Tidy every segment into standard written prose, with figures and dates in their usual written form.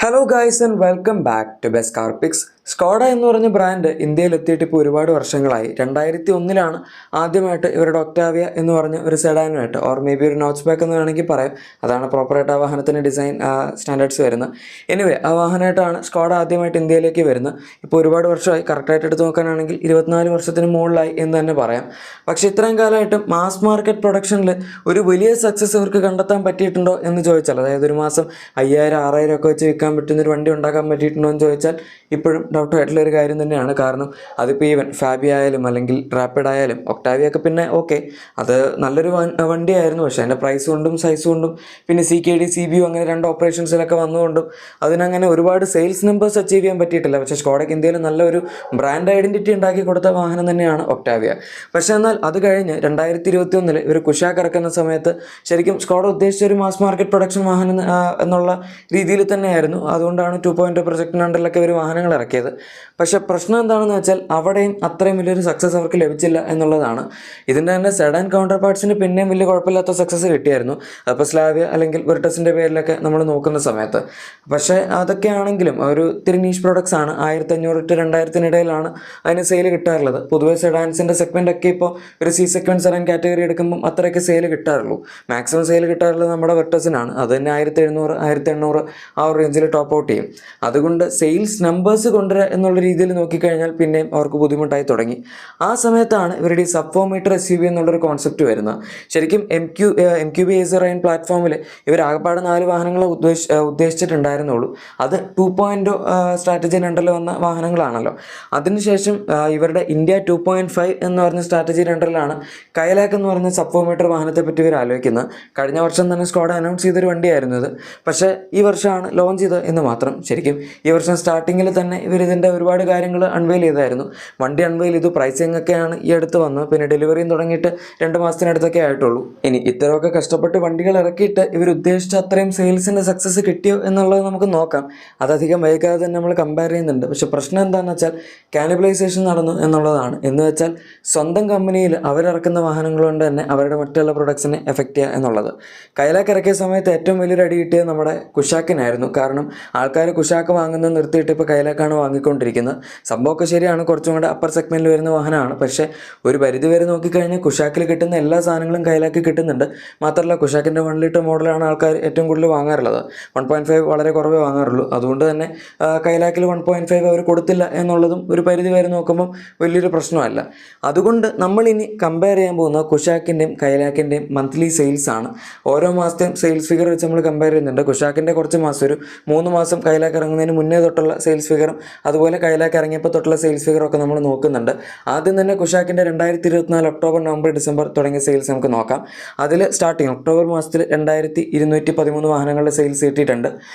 Hello guys and welcome back to best car picks. Skoda എന്ന് പറഞ്ഞ brand ഇന്ത്യയിൽ എത്തിയിട്ട് ഇപ്പോൾ ഒരുപാട് വർഷങ്ങളായി. 2001 ആദ്യമായിട്ട് ഇവരുടെ ഒക്ടാവിയ എന്ന് പറഞ്ഞ ഒരു സെഡാനുമായിട്ട് ഓർ മേ ബി ഒരു നോച്ച് ബാക്ക് എന്ന് വേണമെങ്കിൽ പറയാം. അതാണ് പ്രോപ്പറായിട്ട് ആ വാഹനത്തിൻ്റെ ഡിസൈൻ സ്റ്റാൻഡേർഡ്സ് വരുന്നത്. എനിവേ ആ വാഹനമായിട്ടാണ് സ്കോഡ ആദ്യമായിട്ട് ഇന്ത്യയിലേക്ക് വരുന്നത്. ഇപ്പോൾ ഒരുപാട് വർഷമായി, കറക്റ്റായിട്ട് എടുത്ത് നോക്കാനാണെങ്കിൽ 24 വർഷത്തിന് മുകളിലായി എന്ന് തന്നെ പറയാം. പക്ഷേ ഇത്രയും കാലമായിട്ട് മാസ് മാർക്കറ്റ് പ്രൊഡക്ഷനിൽ ഒരു വലിയ സക്സസ് ഇവർക്ക് കണ്ടെത്താൻ പറ്റിയിട്ടുണ്ടോ എന്ന് ചോദിച്ചാൽ, അതായത് ഒരു മാസം 5000-6000 ഒക്കെ വെച്ച് വിൽക്കാൻ പറ്റുന്നൊരു വണ്ടി ഉണ്ടാക്കാൻ പറ്റിയിട്ടുണ്ടോ എന്ന് ചോദിച്ചാൽ ഇപ്പോഴും ഡൗട്ടായിട്ടുള്ള ഒരു കാര്യം തന്നെയാണ്. കാരണം അതിപ്പോൾ ഈവൻ ഫാബി ആയാലും അല്ലെങ്കിൽ റാപ്പിഡ് ആയാലും ഒക്ടാവിയ ഒക്കെ പിന്നെ ഓക്കെ, അത് നല്ലൊരു വണ്ടിയായിരുന്നു. പക്ഷേ അതിൻ്റെ പ്രൈസ് കൊണ്ടും സൈസ് കൊണ്ടും പിന്നെ CKD CBU അങ്ങനെ 2 ഓപ്പറേഷൻസിലൊക്കെ വന്നുകൊണ്ടും അതിനങ്ങനെ ഒരുപാട് സെയിൽസ് നമ്പേഴ്സ് അച്ചീവ് ചെയ്യാൻ പറ്റിയിട്ടില്ല. പക്ഷേ സ്കോഡയ്ക്ക് ഇന്ത്യയിൽ നല്ലൊരു ബ്രാൻഡ് ഐഡൻറ്റിറ്റി ഉണ്ടാക്കി കൊടുത്ത വാഹനം തന്നെയാണ് ഒക്ടാവിയ. പക്ഷേ എന്നാൽ അത് കഴിഞ്ഞ് 2021 ഇവർ കുഷാക്ക് ഇറക്കുന്ന സമയത്ത് ശരിക്കും സ്കോഡ ഉദ്ദേശിച്ച ഒരു മാസ് മാർക്കറ്റ് പ്രൊഡക്ഷൻ വാഹനം എന്നുള്ള രീതിയിൽ തന്നെയായിരുന്നു. അതുകൊണ്ടാണ് 2.0 പ്രൊജക്ടിന് അണ്ടറിലൊക്കെ ഇവർ വാഹനങ്ങൾ ഇറക്കിയത്. പക്ഷേ പ്രശ്നം എന്താണെന്ന് വെച്ചാൽ അവിടെയും അത്രയും വലിയൊരു സക്സസ് അവർക്ക് ലഭിച്ചില്ല എന്നുള്ളതാണ്. ഇതിൻ്റെ തന്നെ സെഡാൻ കൗണ്ടർ പാർട്സിന് പിന്നെയും വലിയ കുഴപ്പമില്ലാത്ത സക്സസ് കിട്ടിയായിരുന്നു, അപ്പോൾ സ്ലാവിയ അല്ലെങ്കിൽ വെർട്ടസിൻ്റെ പേരിലൊക്കെ നമ്മൾ നോക്കുന്ന സമയത്ത്. പക്ഷേ അതൊക്കെ ആണെങ്കിലും ഒരു ഇത്തിരി നീഷ് പ്രോഡക്ട്സ് ആണ്. 1500 to 2000 ഇടയിലാണ് അതിന് സെയിൽ കിട്ടാറുള്ളത്. പൊതുവേ സെഡാൻസിൻ്റെ സെഗ്മെൻ്റ് ഒക്കെ ഇപ്പോൾ ഒരു C സെഗ്മെൻറ്റ് സെഡാൻ കാറ്റഗറി എടുക്കുമ്പം അത്രയൊക്കെ സെയിൽ കിട്ടാറുള്ളൂ. മാക്സിമം സെയിൽ കിട്ടാറുള്ളത് നമ്മുടെ വെർട്ടസിനാണ്. അത് തന്നെ 1700 1800 ആ ഒരു റേഞ്ചിൽ ടോപ്പ് ഔട്ട് ചെയ്യും. അതുകൊണ്ട് സെയിൽസ് നമ്പേഴ്സ് കൊണ്ടുവരിക എന്നുള്ള രീതിയിൽ നോക്കിക്കഴിഞ്ഞാൽ പിന്നെയും അവർക്ക് ബുദ്ധിമുട്ടായി തുടങ്ങി. ആ സമയത്താണ് ഇവരുടെ ഈ സബ് 4 മീറ്റർ SUV എന്നുള്ളൊരു കോൺസെപ്റ്റ് വരുന്നത്. ശരിക്കും MQB Acer പ്ലാറ്റ്ഫോമിൽ ഇവർ ആകെപ്പാട് 4 വാഹനങ്ങളെ ഉദ്ദേശിച്ചിട്ടുണ്ടായിരുന്നുള്ളൂ. അത് 2.0 സ്ട്രാറ്റജി രണ്ടറിൽ വന്ന വാഹനങ്ങളാണല്ലോ. അതിനുശേഷം ഇവരുടെ ഇന്ത്യ 2.5 എന്ന് പറഞ്ഞ സ്ട്രാറ്റജി രണ്ടറിലാണ് കൈലാക്ക് എന്ന് പറഞ്ഞ സബ് 4 മീറ്റർ വാഹനത്തെ പറ്റി ഇവർ ആലോചിക്കുന്നത്. കഴിഞ്ഞ വർഷം തന്നെ സ്കോഡ അനൗൺസ് ചെയ്തൊരു വണ്ടിയായിരുന്നു ഇത്. പക്ഷേ ഈ വർഷമാണ് ലോഞ്ച് ചെയ്തത് എന്ന് മാത്രം. ശരിക്കും ഈ വർഷം സ്റ്റാർട്ടിങ്ങിൽ തന്നെ ഇവർ ഇതിൻ്റെ ഒരുപാട് കാര്യങ്ങൾ അൺവെയിൽ ചെയ്തായിരുന്നു. വണ്ടി അൺവെയിൽ ചെയ്തു, പ്രൈസിങ് ഒക്കെയാണ് ഈ അടുത്ത് വന്നത്. പിന്നെ ഡെലിവറിയും തുടങ്ങിയിട്ട് 2 മാസത്തിനടുത്തൊക്കെ ആയിട്ടുള്ളൂ. ഇനി ഇത്തരമൊക്കെ കഷ്ടപ്പെട്ട് വണ്ടികൾ ഇറക്കിയിട്ട് ഇവർ ഉദ്ദേശിച്ച അത്രയും സെയിൽസിൻ്റെ സക്സസ് കിട്ടിയോ എന്നുള്ളത് നമുക്ക് നോക്കാം. അതധികം വൈകാതെ തന്നെ നമ്മൾ കമ്പയർ ചെയ്യുന്നുണ്ട്. പക്ഷേ പ്രശ്നം എന്താണെന്ന് വെച്ചാൽ കാനിബലൈസേഷൻ നടന്നു എന്നുള്ളതാണ്. എന്ന് വെച്ചാൽ സ്വന്തം കമ്പനിയിൽ അവരിറക്കുന്ന വാഹനങ്ങൾ കൊണ്ട് തന്നെ അവരുടെ മറ്റുള്ള പ്രൊഡക്ട്സിനെ എഫക്റ്റ് ചെയ്യുക എന്നുള്ളത്. കൈലാക്ക് ഇറക്കിയ സമയത്ത് ഏറ്റവും വലിയൊരു അടി കിട്ടിയത് നമ്മുടെ കുഷാക്കിനായിരുന്നു. കാരണം ആൾക്കാർ കുഷാക്ക് വാങ്ങുന്നത് നിർത്തിയിട്ട് ഇപ്പോൾ കൈലാക്കാണ് വാങ്ങിക്കൊണ്ടിരിക്കുന്നത്. സംഭവമൊക്കെ ശരിയാണ്, കുറച്ചും കൂടെ അപ്പർ സെഗ്മെൻറ്റിൽ വരുന്ന വാഹനമാണ്. പക്ഷേ ഒരു പരിധി വരെ നോക്കിക്കഴിഞ്ഞാൽ കുഷാക്കിൽ കിട്ടുന്ന എല്ലാ സാധനങ്ങളും കൈലാക്ക് കിട്ടുന്നുണ്ട്. മാത്രമല്ല കുഷാക്കിൻ്റെ 1 ലിറ്റർ മോഡലാണ് ആൾക്കാർ ഏറ്റവും കൂടുതൽ വാങ്ങാറുള്ളത്. 1.5 വളരെ കുറവേ വാങ്ങാറുള്ളൂ. അതുകൊണ്ട് തന്നെ കൈലാക്കിൽ 1.5 അവർ കൊടുത്തില്ല എന്നുള്ളതും ഒരു പരിധി വരെ നോക്കുമ്പം വലിയൊരു പ്രശ്നമല്ല. അതുകൊണ്ട് നമ്മളിനി കമ്പയർ ചെയ്യാൻ പോകുന്നത് കുഷാക്കിൻ്റെയും കൈലാക്കിൻ്റെയും മന്ത്ലി സെയിൽസ് ആണ്. ഓരോ മാസത്തെയും സെയിൽസ് ഫിഗർ വെച്ച് നമ്മൾ കമ്പയർ ചെയ്യുന്നുണ്ട്. കുഷാക്കിൻ്റെ കുറച്ച് മാസം, ഒരു 3 മാസം കൈലാക്ക് ഇറങ്ങുന്നതിന് മുന്നേ തൊട്ടുള്ള സെയിൽസ് ഫിഗറും അതുപോലെ കൈലാക്ക് ഇറങ്ങിയപ്പോൾ തൊട്ടുള്ള സെയിൽസ് ഫിഗറൊക്കെ നമ്മൾ നോക്കുന്നുണ്ട്. ആദ്യം തന്നെ കുഷാക്കിൻ്റെ 2024 ഒക്ടോബർ നവംബർ ഡിസംബർ തുടങ്ങിയ സെയിൽസ് നമുക്ക് നോക്കാം. അതിൽ സ്റ്റാർട്ടിങ് ഒക്ടോബർ മാസത്തിൽ 2213 വാഹനങ്ങളുടെ സെയിൽസ് കിട്ടിയിട്ടുണ്ട്.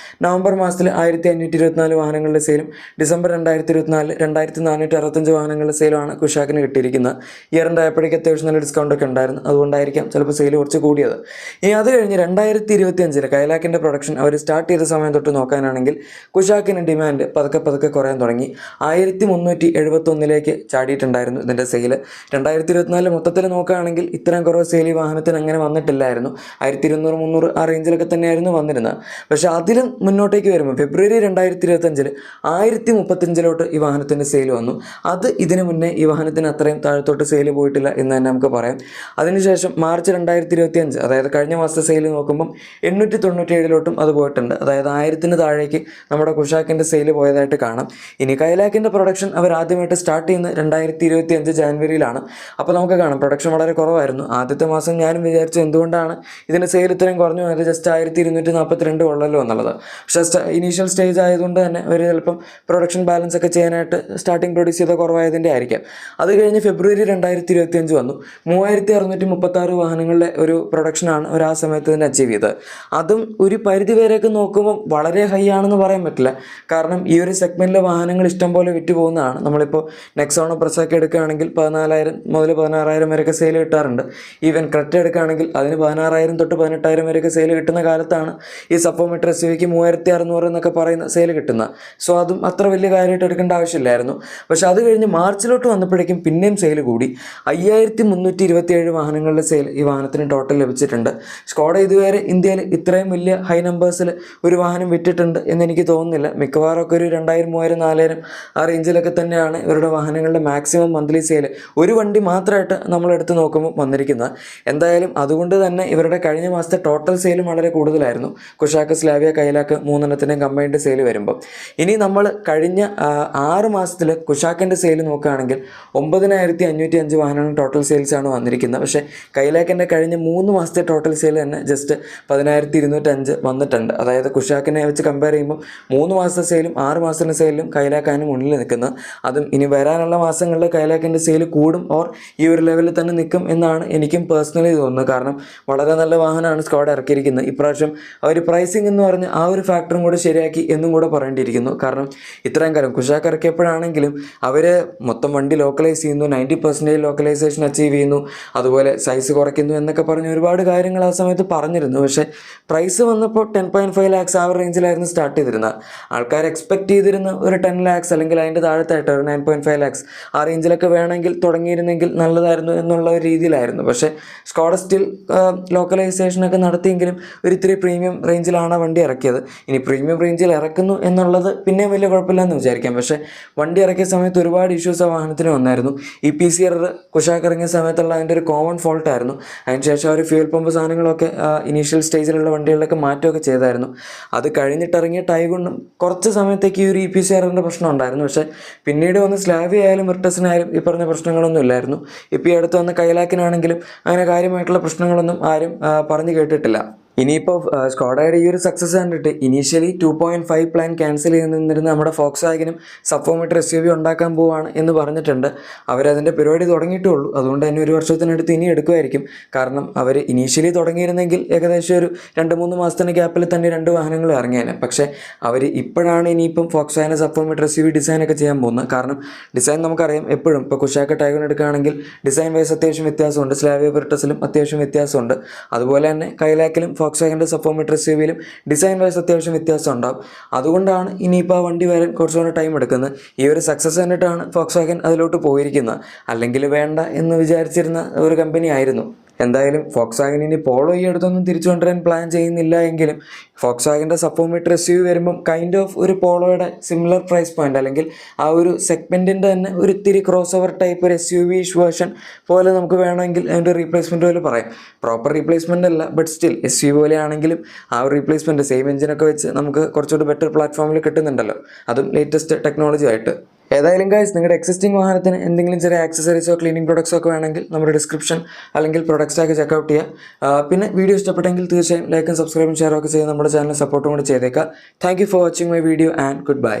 നവംബർ മാസത്തിൽ 1524 വാഹനങ്ങളുടെ സെയിലും ഡിസംബർ 2024 2465 വാഹനങ്ങളുടെ സെയിലുമാണ് കുഷാക്കിന് കിട്ടിയിരിക്കുന്നത്. ഇയറിൻ്റെ ആയപ്പോഴേക്ക് അത്യാവശ്യം നല്ല ഡിസ്കൗണ്ടൊക്കെ ഉണ്ടായിരുന്നു. അതുകൊണ്ടായിരിക്കാം ചിലപ്പോൾ സെയിൽ കുറച്ച് കൂടിയത്. ഇനി അത് കഴിഞ്ഞ് 2025 കൈലാക്കിൻ്റെ പ്രൊഡക്ഷൻ അവർ സ്റ്റാർട്ട് ചെയ്ത സമയം തൊട്ട് നോക്കാനാണെങ്കിൽ കുഷാക്കിന് ഡിമാൻഡ് പതുക്കെ കുറയാൻ തുടങ്ങി. 1371 ചാടിയിട്ടുണ്ടായിരുന്നു ഇതിൻ്റെ സെയിൽ. 2024 മൊത്തത്തിൽ നോക്കുകയാണെങ്കിൽ ഇത്രയും കുറവ് സെയിൽ ഈ വാഹനത്തിന് അങ്ങനെ വന്നിട്ടില്ലായിരുന്നു. 1200-300 ആ റേഞ്ചിലൊക്കെ തന്നെയായിരുന്നു വന്നിരുന്നത്. പക്ഷേ അതിലും മുന്നോട്ടേക്ക് വരുമ്പോൾ ഫെബ്രുവരി 2025 1035 ഈ വാഹനത്തിൻ്റെ സെയിൽ വന്നു. അത് ഇതിനു മുന്നേ ഈ വാഹനത്തിന് അത്രയും താഴത്തോട്ട് സെയിൽ പോയിട്ടില്ല എന്ന് തന്നെ നമുക്ക് പറയാം. അതിനുശേഷം മാർച്ച് 2025, അതായത് കഴിഞ്ഞ മാസത്തെ സെയിൽ നോക്കുമ്പം 897 അത് പോയിട്ടുണ്ട്. അതായത് 1000 താഴേക്ക് നമ്മുടെ കുഷാക്കിൻ്റെ സെയിൽ പോയതായിട്ട് കാണാം. ഇനി കൈലാക്കിൻ്റെ പ്രൊഡക്ഷൻ അവർ ആദ്യമായിട്ട് സ്റ്റാർട്ട് ചെയ്യുന്നത് 2025 ജാനുവരിയിലാണ്. അപ്പോൾ നമുക്ക് കാണാം പ്രൊഡക്ഷൻ വളരെ കുറവായിരുന്നു. ആദ്യത്തെ മാസം ഞാനും വിചാരിച്ചു എന്തുകൊണ്ടാണ് ഇതിൻ്റെ സെയിൽ ഇത്രയും കുറഞ്ഞു പോയത്, ജസ്റ്റ് 1242 ഉള്ളല്ലോ എന്നുള്ളത്. പക്ഷേ ഇനീഷ്യൽ സ്റ്റേജ് ആയതുകൊണ്ട് തന്നെ അവർ ചിലപ്പം പ്രൊഡക്ഷൻ ബാലൻസ് ഒക്കെ ചെയ്യാനായിട്ട് സ്റ്റാർട്ടിങ് പ്രൊഡ്യൂസ് ചെയ്ത കുറവായതിൻ്റെ ആയിരിക്കാം. അത് കഴിഞ്ഞ് ഫെബ്രുവരി 2025 വന്നു. 3636 വാഹനങ്ങളുടെ ഒരു പ്രൊഡക്ഷനാണ് അവർ ആ സമയത്ത് തന്നെ അച്ചീവ് ചെയ്തത്. അതും ഒരു പരിധി വരെയൊക്കെ നോക്കുമ്പോൾ വളരെ ഹൈ ആണെന്ന് പറയാൻ പറ്റില്ല. കാരണം ഈ ഒരു സെഗ്മെൻറ്റിലെ വാഹനങ്ങൾ ഇഷ്ടം പോലെ വിറ്റ് പോകുന്നതാണ്. നമ്മളിപ്പോൾ നെക്സോണോ പ്രസൊക്കെ എടുക്കുകയാണെങ്കിൽ 14,000 മുതൽ 16,000 വരെയൊക്കെ സെയിൽ കിട്ടാറുണ്ട്. ഈവൻ ക്രെറ്റ എടുക്കുകയാണെങ്കിൽ അതിന് 16,000 തൊട്ട് 18,000 വരെയൊക്കെ സെയിൽ കിട്ടുന്ന കാലത്താണ് ഈ സബ് 4 മീറ്റർ SUVക്ക് 3600 എന്നൊക്കെ പറയുന്ന സെയിൽ കിട്ടുന്നത്. സോ അതും അത്ര വലിയ കാര്യമായിട്ട് എടുക്കേണ്ട ആവശ്യമില്ലായിരുന്നു. പക്ഷേ അത് കഴിഞ്ഞ് മാർച്ചിലോട്ട് വന്നപ്പോഴേക്കും പിന്നെയും സെയിൽ കൂടി. 5327 വാഹനങ്ങളുടെ സെയിൽ ഈ വാഹനത്തിന് ടോട്ടൽ ലഭിച്ചിട്ടുണ്ട്. സ്കോഡ ഇതുവരെ ഇന്ത്യയിൽ ഇത്രയും വലിയ ഹൈ നമ്പേഴ്സിൽ ഒരു വാഹനം വിറ്റിട്ട് ചെയ്തിട്ടുണ്ട് എന്ന് എനിക്ക് തോന്നുന്നില്ല. മിക്കവാറും ഒക്കെ ഒരു 2000, 3000, 4000 ആ റേഞ്ചിലൊക്കെ തന്നെയാണ് ഇവരുടെ വാഹനങ്ങളുടെ മാക്സിമം മന്ത്ലി സെയിൽ ഒരു വണ്ടി മാത്രമായിട്ട് നമ്മളെടുത്ത് നോക്കുമ്പോൾ വന്നിരിക്കുന്നത്. എന്തായാലും അതുകൊണ്ട് തന്നെ ഇവരുടെ കഴിഞ്ഞ മാസത്തെ ടോട്ടൽ സെയിലും വളരെ കൂടുതലായിരുന്നു. Kushaq, Slavia, Kylaq മൂന്നെണ്ണത്തിൻ്റെയും combined sale വരുമ്പോൾ. ഇനി നമ്മൾ കഴിഞ്ഞ 6 മാസത്തിൽ കുഷാക്കിൻ്റെ സെയിൽ നോക്കുകയാണെങ്കിൽ 9505 വാഹനങ്ങൾ ടോട്ടൽ സെയിൽസാണ് വന്നിരിക്കുന്നത്. പക്ഷേ കൈലാക്കിൻ്റെ കഴിഞ്ഞ 3 മാസത്തെ ടോട്ടൽ സെയിൽ തന്നെ ജസ്റ്റ് 10205 വന്നിട്ടുണ്ട്. അതായത് കുഷാക്കിനെ വെച്ച് കമ്പയർ ചെയ്യുമ്പോൾ 3 മാസത്തെ സെയിലും 6 മാസത്തെ സെയിലും കൈലാക്കാണ് മുന്നിൽ നിൽക്കുന്നത്. അതും ഇനി വരാനുള്ള മാസങ്ങളിൽ കൈലാക്കിൻ്റെ സെയിൽ കൂടും ഓർ ഈ ഒരു ലെവലിൽ തന്നെ നിൽക്കും എന്നാണ് എനിക്കും പേഴ്സണലി തോന്നുന്നത്. കാരണം വളരെ നല്ല വാഹനമാണ് സ്കോഡ ഇറക്കിയിരിക്കുന്നത്. ഇപ്രാവശ്യം അവർ പ്രൈസിംഗ് എന്ന് പറഞ്ഞ് ആ ഒരു ഫാക്ടറും കൂടെ ശരിയാക്കി എന്നും കൂടെ പറയേണ്ടിയിരിക്കുന്നു. കാരണം ഇത്രയും കാലം കുഷാക്ക് ഇറക്കിയപ്പോഴാണെങ്കിലും അവർ മൊത്തം വണ്ടി ലോക്കലൈസ് ചെയ്യുന്നു, 90% ലോക്കലൈസേഷൻ അച്ചീവ് ചെയ്യുന്നു, അതുപോലെ സൈസ് കുറയ്ക്കുന്നു എന്നൊക്കെ പറഞ്ഞ് ഒരുപാട് കാര്യങ്ങൾ ആ സമയത്ത് പറഞ്ഞിരുന്നു. പക്ഷേ പ്രൈസ് വന്നപ്പോൾ 10.5 lakhs ആ റേഞ്ചിലായിരുന്നു സ്റ്റാർട്ട് ചെയ്തിരുന്നത്. ആൾക്കാർ എക്സ്പെക്ട് ചെയ്തിരുന്ന ഒരു 10 lakhs അല്ലെങ്കിൽ അതിൻ്റെ താഴത്തായിട്ട് ഒരു 9.5 lakhs ആ റേഞ്ചിലൊക്കെ വേണമെങ്കിൽ തുടങ്ങിയിരുന്നെങ്കിൽ നല്ലതായിരുന്നു എന്നുള്ള ഒരു രീതിയിലായിരുന്നു. പക്ഷേ സ്കോഡ സ്റ്റിൽ ലോക്കലൈസേഷനൊക്കെ നടത്തിയെങ്കിലും ഒരു ഇത്തിരി പ്രീമിയം റേഞ്ചിലാണ് ആ വണ്ടി ഇറക്കിയത്. ഇനി പ്രീമിയം റേഞ്ചിൽ ഇറക്കുന്നു എന്നുള്ളത് പിന്നെ വലിയ കുഴപ്പമില്ലെന്ന് വിചാരിക്കാം. പക്ഷേ വണ്ടി ഇറക്കിയ സമയത്ത് ഒരുപാട് ഇഷ്യൂസ് ആ വാഹനത്തിന് വന്നായിരുന്നു. ഈ PCR കുഷാക്ക് ഇറങ്ങിയ സമയത്തുള്ള അതിൻ്റെ ഒരു കോമൺ ഫോൾട്ടായിരുന്നു. അതിനുശേഷം അവർ ഫ്യൂൽ പമ്പ് സാധനങ്ങളൊക്കെ ഇനീഷ്യൽ സ്റ്റേജിലുള്ള വണ്ടികളിലൊക്കെ മാറ്റുകയൊക്കെ ചെയ്തായിരുന്നു. അത് കഴിഞ്ഞിട്ടിറങ്ങിയ ടൈഗുണ്ടും കുറച്ച് സമയത്തേക്ക് ഈ ഒരു PCR പ്രശ്നം ഉണ്ടായിരുന്നു. പക്ഷേ പിന്നീട് വന്ന് സ്ലാവി ആയാലും വിർട്ടസിനായാലും ഈ പറഞ്ഞ പ്രശ്നങ്ങളൊന്നും ഇല്ലായിരുന്നു. ഇപ്പോൾ ഈ അടുത്ത് വന്ന കൈലാക്കിനാണെങ്കിലും അങ്ങനെ കാര്യമായിട്ടുള്ള പ്രശ്നങ്ങളൊന്നും ആരും പറഞ്ഞു കേട്ടിട്ടില്ല. ഇനിയിപ്പോൾ സ്കോഡയുടെ ഈ ഒരു സക്സസ് കണ്ടിട്ട് ഇനീഷ്യലി 2.5 പ്ലാൻ ക്യാൻസൽ ചെയ്ത് നിന്നിരുന്ന നമ്മുടെ ഫോക്സ് വാഗനും സബ്ഫോർമേറ്റർ SUV ഉണ്ടാക്കാൻ പോവുകയാണ് എന്ന് പറഞ്ഞിട്ടുണ്ട്. അവരതിൻ്റെ പരിപാടി തുടങ്ങിയിട്ടേ ഉള്ളൂ. അതുകൊണ്ട് തന്നെ ഒരു വർഷത്തിനടുത്ത് ഇനി എടുക്കുമായിരിക്കും. കാരണം അവർ ഇനീഷ്യലി തുടങ്ങിയിരുന്നെങ്കിൽ ഏകദേശം ഒരു 2-3 മാസത്തിൻ്റെ ഗ്യാപ്പിൽ തന്നെ 2 വാഹനങ്ങൾ ഇറങ്ങിയേനെ. പക്ഷേ അവർ ഇപ്പോഴാണ് ഇനിയിപ്പം ഫോക്സ് വാഗൻ സബ്ഫോർമേറ്റർ SUV ഡിസൈനൊക്കെ ചെയ്യാൻ പോകുന്നത്. കാരണം ഡിസൈൻ നമുക്കറിയാം എപ്പോഴും ഇപ്പോൾ കുഷാക്ക് ടൈഗൺ എടുക്കുകയാണെങ്കിൽ ഡിസൈൻ വൈസ് അത്യാവശ്യം വ്യത്യാസമുണ്ട്, സ്ലാവിയ വിർട്ടസിലും അത്യാവശ്യം വ്യത്യാസമുണ്ട്. അതുപോലെ തന്നെ കൈലാക്കിലും ഫോക്സ് വാഗൻ്റെ സബ്ഫോർമേറ്റർ SUVയിലും ഡിസൈൻ വൈസ് അത്യാവശ്യം വ്യത്യാസം ഉണ്ടാകും. അതുകൊണ്ടാണ് ഇനിയിപ്പോൾ ആ വണ്ടി വരാൻ കുറച്ചുകൂടെ ടൈം എടുക്കുന്നത്. ഈ ഒരു സക്സസ് കണ്ടിട്ടാണ് ഫോക്സ് വാഗൻ അതിലോട്ട് പോയിരിക്കുന്നത്. അല്ലെങ്കിൽ വേണ്ട എന്ന് വിചാരിച്ചിരുന്ന ഒരു കമ്പനി ആയിരുന്നു. എന്തായാലും ഫോക്സ് വാഗൻ ഇനി പോളോ ഈ അടുത്തൊന്നും തിരിച്ചു കൊണ്ടുവരാൻ പ്ലാൻ ചെയ്യുന്നില്ല എങ്കിലും ഫോക്സ് വാഗൻ്റെ സബ്ഫോർമേറ്റർ SUV വരുമ്പം കൈൻഡ് ഓഫ് ഒരു പോളോയുടെ സിമിലർ പ്രൈസ് പോയിന്റ് അല്ലെങ്കിൽ ആ ഒരു സെഗ്മെൻറ്റിൻ്റെ തന്നെ ഒരു ഇത്തിരി ക്രോസ് ഓവർ ടൈപ്പ് ഒരു SUV വേർഷൻ പോലെ നമുക്ക് വേണമെങ്കിൽ അതിൻ്റെ റീപ്ലേസ്മെൻറ്റ് പോലെ പറയാം. പ്രോപ്പർ റീപ്ലേസ്മെൻ്റ് അല്ല, ബട്ട് സ്റ്റിൽ SUV പോലെ ആണെങ്കിലും ആ ഒരു റീപ്ലേസ്മെൻറ്റ് സെയിം എഞ്ചിനൊക്കെ വെച്ച് നമുക്ക് കുറച്ചുകൂടി ബെറ്റർ പ്ലാറ്റ്ഫോമിൽ കിട്ടുന്നുണ്ടല്ലോ, അതും ലേറ്റസ്റ്റ് ടെക്നോളജി ആയിട്ട്. ഏതായാലും ഗൈസ്, നിങ്ങളുടെ എക്സിസ്റ്റിംഗ് വാഹനത്തിന് എന്തെങ്കിലും ചെറിയ ആക്സസറീസോ ക്ലീനിങ് പ്രൊഡക്ട്സോ ഒക്കെ വേണമെങ്കിൽ നമ്മുടെ ഡിസ്ക്രിപ്ഷൻ അല്ലെങ്കിൽ പ്രൊഡക്ട്സ് ടാഗ് ചെക്കൗട്ട് ചെയ്യുക. പിന്നെ വീഡിയോ ഇഷ്ടപ്പെട്ടെങ്കിൽ തീർച്ചയായും ലൈക്കും സബ്സ്ക്രൈബും ഷെയറും ഒക്കെ ചെയ്ത് നമ്മുടെ ചാനൽ സപ്പോർട്ടും കൂടി ചെയ്തേക്കുക. Thank you for watching my video and good bye.